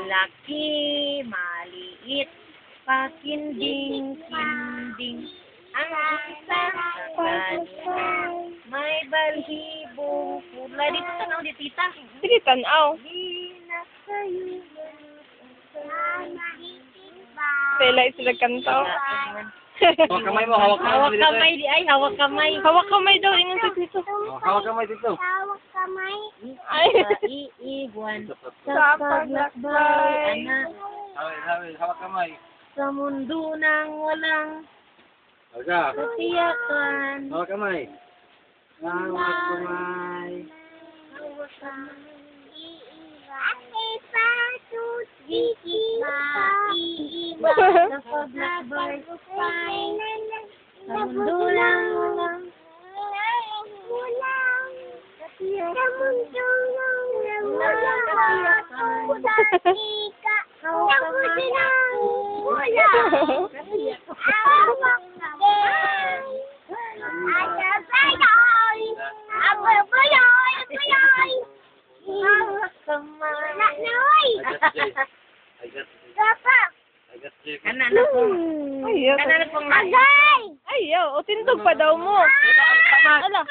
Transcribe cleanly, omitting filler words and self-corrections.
Malaki, maliit, pakinding-kinding. Ang isang kanina, may balhibong pula. Dito tanaw, di tita. Sige, tanaw. Di na kayo. Sila sila kanta. Hawak kamay mo, hawak kamay. Hawak kamay di ay, hawak kamay. Hawak kamay daw, ingon sa dito. Hawak kamay dito. Ay. Iiwan Sa sa paglakbay, anak, Hawak kamay. sa mundo ng walang Hawak. katiyakan. Hawak kamay. Hawak kamay. Sa paglakbay, sa mundo ng walang Kana na pong Ayaw. kana na pong Ayaw, o tindog pa daw mo. Ala.